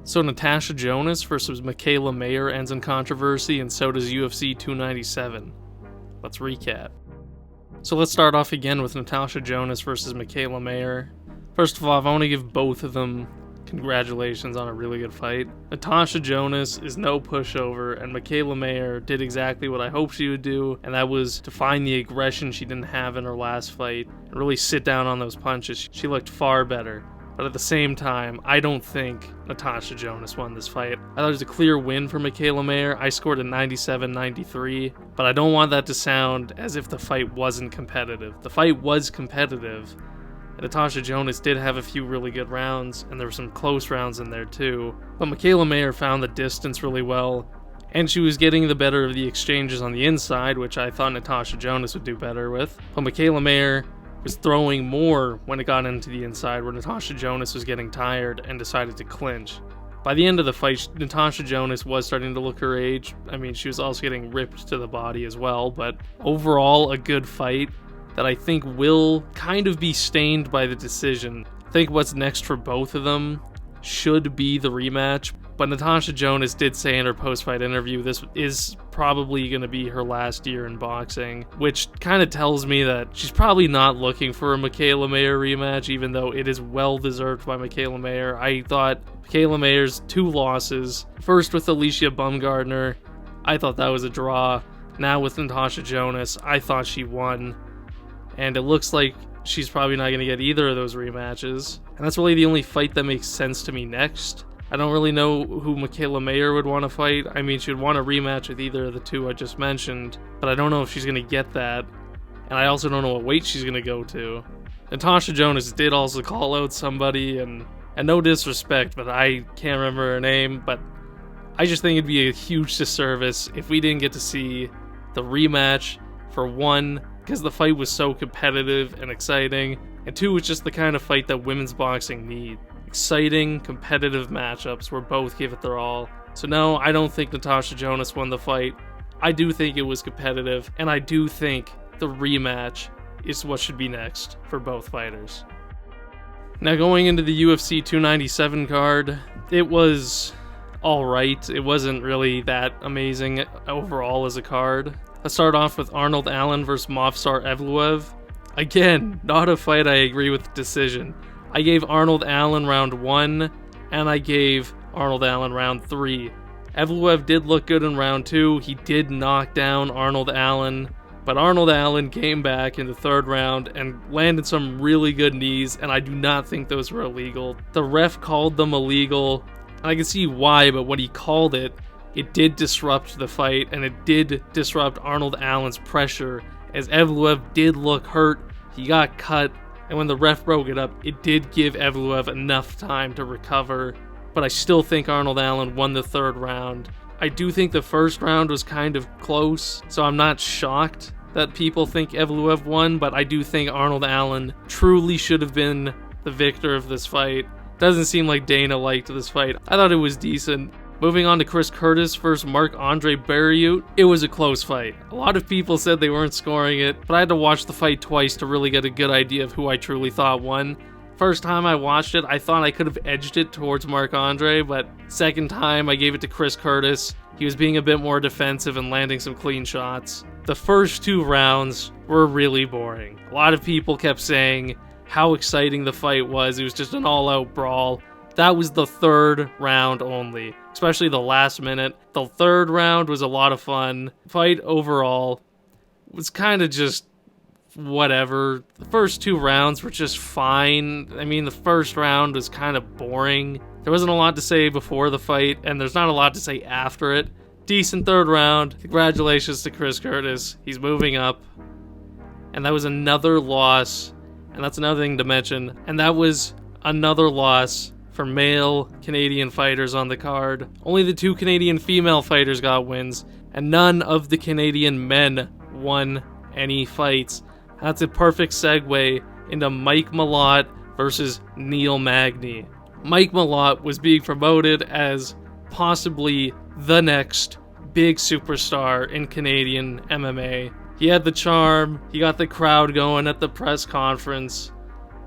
So Natasha Jonas versus Mikaela Mayer ends in controversy, and so does UFC 297. Let's recap. So let's start off again with Natasha Jonas versus Mikaela Mayer. First of all, I want to give both of them congratulations on a really good fight. Natasha Jonas is no pushover, and Mikaela Mayer did exactly what I hoped she would do, and that was to find the aggression she didn't have in her last fight and really sit down on those punches. She looked far better. But at the same time, I don't think Natasha Jonas won this fight. I thought it was a clear win for Mikaela Mayer. I scored a 97-93, but I don't want that to sound as if the fight wasn't competitive. The fight was competitive. Natasha Jonas did have a few really good rounds, and there were some close rounds in there too. But Mikaela Mayer found the distance really well, and she was getting the better of the exchanges on the inside, which I thought Natasha Jonas would do better with. But Mikaela Mayer was throwing more when it got into the inside, where Natasha Jonas was getting tired and decided to clinch. By the end of the fight, Natasha Jonas was starting to look her age. I mean, she was also getting ripped to the body as well, but overall a good fight that I think will kind of be stained by the decision. I think what's next for both of them should be the rematch, but Natasha Jonas did say in her post-fight interview this is probably going to be her last year in boxing, which kind of tells me that she's probably not looking for a Mikaela Mayer rematch, even though it is well-deserved by Mikaela Mayer. I thought Mikaela Mayer's 2 losses, first with Alicia Baumgardner, I thought that was a draw. Now with Natasha Jonas, I thought she won. And it looks like she's probably not going to get either of those rematches. And that's really the only fight that makes sense to me next. I don't really know who Mikaela Mayer would want to fight. I mean, she would want a rematch with either of the 2 I just mentioned, but I don't know if she's going to get that. And I also don't know what weight she's going to go to. Natasha Jonas did also call out somebody, and no disrespect, but I can't remember her name, but I just think it'd be a huge disservice if we didn't get to see the rematch, for one, because the fight was so competitive and exciting, and 2, it's just the kind of fight that women's boxing need. Exciting, competitive matchups where both give it their all. So no, I don't think Natasha Jonas won the fight. I do think it was competitive, and I do think the rematch is what should be next for both fighters. Now going into the UFC 297 card, it was alright. It wasn't really that amazing overall as a card. Let's start off with Arnold Allen versus Movsar Evloev. Again, not a fight I agree with the decision. I gave Arnold Allen round 1, and I gave Arnold Allen round 3. Evloev did look good in round 2. He did knock down Arnold Allen, but Arnold Allen came back in the 3rd round and landed some really good knees, and I do not think those were illegal. The ref called them illegal, and I can see why, but when he called it, it did disrupt the fight, and it did disrupt Arnold Allen's pressure, as Evloev did look hurt. He got cut, and when the ref broke it up, it did give Evloev enough time to recover. But I still think Arnold Allen won the 3rd round. I do think the 1st round was kind of close, so I'm not shocked that people think Evloev won, but I do think Arnold Allen truly should have been the victor of this fight. Doesn't seem like Dana liked this fight. I thought it was decent. Moving on to Chris Curtis versus Marc-Andre Barriault, it was a close fight. A lot of people said they weren't scoring it, but I had to watch the fight twice to really get a good idea of who I truly thought won. First time I watched it, I thought I could have edged it towards Marc-Andre, but second time I gave it to Chris Curtis. He was being a bit more defensive and landing some clean shots. The first 2 rounds were really boring. A lot of people kept saying how exciting the fight was. It was just an all-out brawl. That was the 3rd round only, especially the last minute. The 3rd round was a lot of fun. Fight overall was kind of just whatever. The first 2 rounds were just fine. I mean, the first round was kind of boring. There wasn't a lot to say before the fight, and there's not a lot to say after it. Decent 3rd round. Congratulations to Chris Curtis. He's moving up. And that was another loss, and that's another thing to mention, and that was another loss for male Canadian fighters on the card. Only the 2 Canadian female fighters got wins, and none of the Canadian men won any fights. That's a perfect segue into Mike Malott versus Neil Magny. Mike Malott was being promoted as possibly the next big superstar in Canadian MMA. He had the charm, he got the crowd going at the press conference,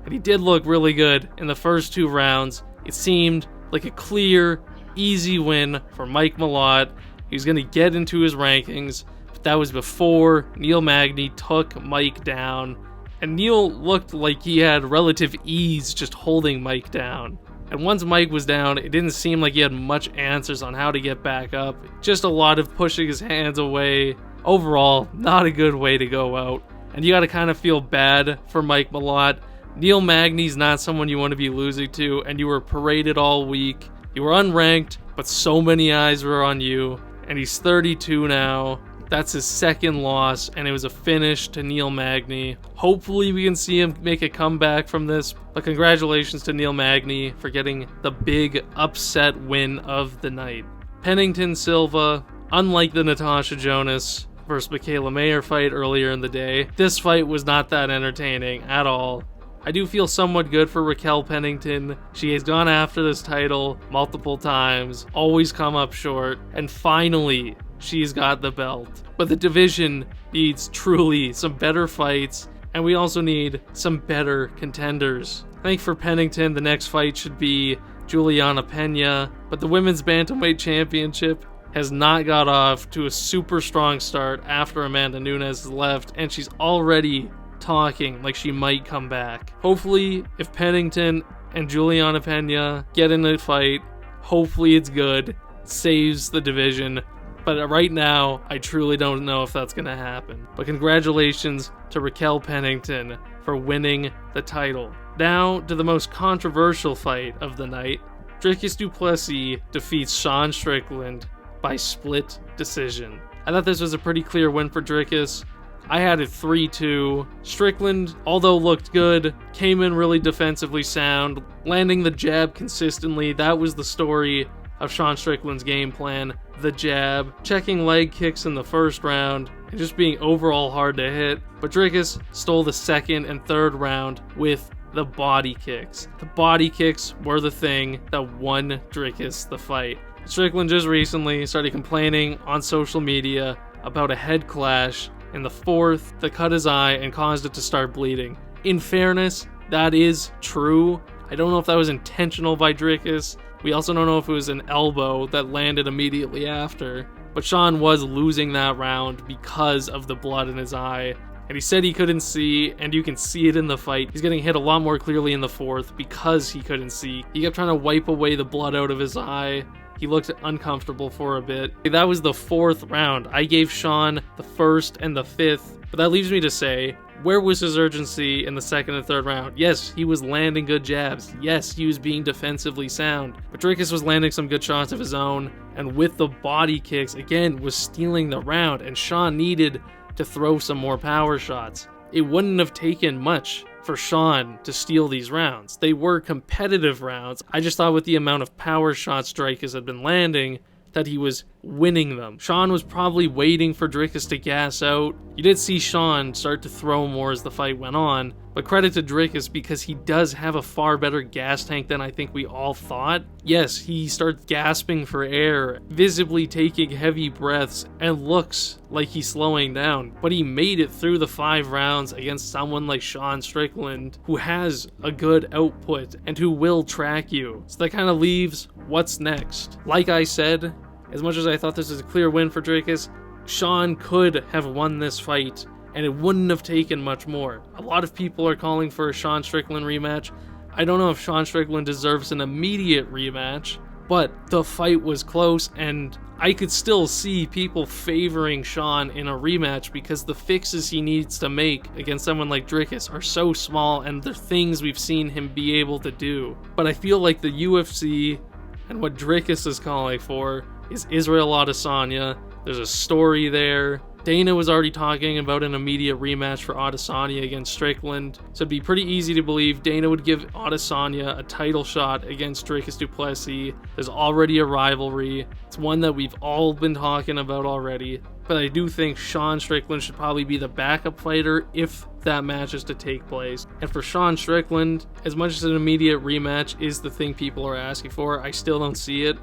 and he did look really good in the first 2 rounds. It seemed like a clear, easy win for Mike Malott. He's going to get into his rankings, but that was before Neil Magny took Mike down. And Neil looked like he had relative ease just holding Mike down. And once Mike was down, it didn't seem like he had much answers on how to get back up. Just a lot of pushing his hands away. Overall, not a good way to go out. And you gotta kind of feel bad for Mike Malott. Neil Magny's not someone you want to be losing to, and you were paraded all week. You were unranked, but so many eyes were on you. And he's 32 now. That's his second loss, and it was a finish to Neil Magny. Hopefully we can see him make a comeback from this, but congratulations to Neil Magny for getting the big upset win of the night. Pennington Silva, unlike the Natasha Jonas versus Mikaela Mayer fight earlier in the day, this fight was not that entertaining at all. I do feel somewhat good for Raquel Pennington. She has gone after this title multiple times, always come up short, and finally, she's got the belt. But the division needs truly some better fights, and we also need some better contenders. I think for Pennington, the next fight should be Juliana Pena, but the Women's Bantamweight Championship has not got off to a super strong start after Amanda Nunes has left, and she's already talking like she might come back. Hopefully, if Pennington and Juliana Pena get in a fight, hopefully it's good, saves the division. But right now, I truly don't know if that's going to happen. But congratulations to Raquel Pennington for winning the title. Now to the most controversial fight of the night. Dricus du Plessis defeats Sean Strickland by split decision. I thought this was a pretty clear win for Dricus. I had it 3-2. Strickland, although looked good, came in really defensively sound, landing the jab consistently. That was the story of Sean Strickland's game plan. The jab, checking leg kicks in the first round, and just being overall hard to hit. But Dricus stole the second and third round with the body kicks. The body kicks were the thing that won Dricus the fight. Strickland just recently started complaining on social media about a head clash in the fourth that cut his eye and caused it to start bleeding. In fairness, that is true. I don't know if that was intentional by Dricus. We also don't know if it was an elbow that landed immediately after. But Sean was losing that round because of the blood in his eye. And he said he couldn't see, and you can see it in the fight. He's getting hit a lot more clearly in the fourth because he couldn't see. He kept trying to wipe away the blood out of his eye. He looked uncomfortable for a bit. That was the fourth round. I gave Sean the first and the fifth, but that leaves me to say, where was his urgency in the second and third round? Yes, he was landing good jabs. Yes, he was being defensively sound. But Dricus was landing some good shots of his own, and with the body kicks, again, was stealing the round, and Sean needed to throw some more power shots. It wouldn't have taken much for Sean to steal these rounds. They were competitive rounds. I just thought with the amount of power shots Dricus had been landing, that he was winning them. Sean was probably waiting for Dricus to gas out. You did see Sean start to throw more as the fight went on, but credit to Dricus because he does have a far better gas tank than I think we all thought. Yes, he starts gasping for air, visibly taking heavy breaths, and looks like he's slowing down, but he made it through the 5 rounds against someone like Sean Strickland, who has a good output and who will track you. So that kind of leaves what's next. Like I said, as much as I thought this was a clear win for Dricus, Sean could have won this fight, and it wouldn't have taken much more. A lot of people are calling for a Sean Strickland rematch. I don't know if Sean Strickland deserves an immediate rematch, but the fight was close, and I could still see people favoring Sean in a rematch because the fixes he needs to make against someone like Dricus are so small, and they're things we've seen him be able to do. But I feel like the UFC and what Dricus is calling for is Israel Adesanya. There's a story there. Dana was already talking about an immediate rematch for Adesanya against Strickland, so it'd be pretty easy to believe Dana would give Adesanya a title shot against Dricus du Plessis. There's already a rivalry. It's one that we've all been talking about already, but I do think Sean Strickland should probably be the backup fighter if that match is to take place. And for Sean Strickland, as much as an immediate rematch is the thing people are asking for, I still don't see it.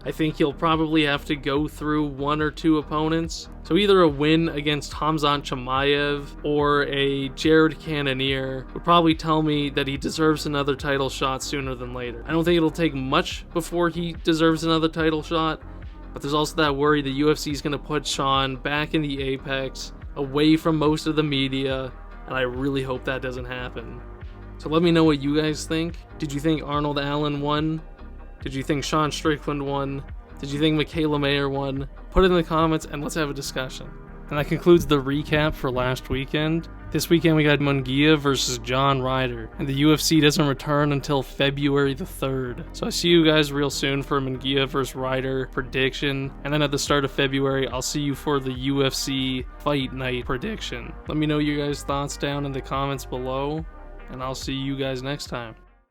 I think he'll probably have to go through 1 or 2 opponents. So either a win against Khamzat Chimaev or a Jared Cannonier would probably tell me that he deserves another title shot sooner than later. I don't think it'll take much before he deserves another title shot, but there's also that worry the UFC is going to put Sean back in the Apex, away from most of the media, and I really hope that doesn't happen. So let me know what you guys think. Did you think Arnold Allen won? Did you think Sean Strickland won? Did you think Mikaela Mayer won? Put it in the comments and let's have a discussion. And that concludes the recap for last weekend. This weekend we got Munguia versus John Ryder, and the UFC doesn't return until February the 3rd. So I see you guys real soon for Munguia versus Ryder prediction, and then at the start of February I'll see you for the UFC Fight Night prediction. Let me know your guys' thoughts down in the comments below, and I'll see you guys next time.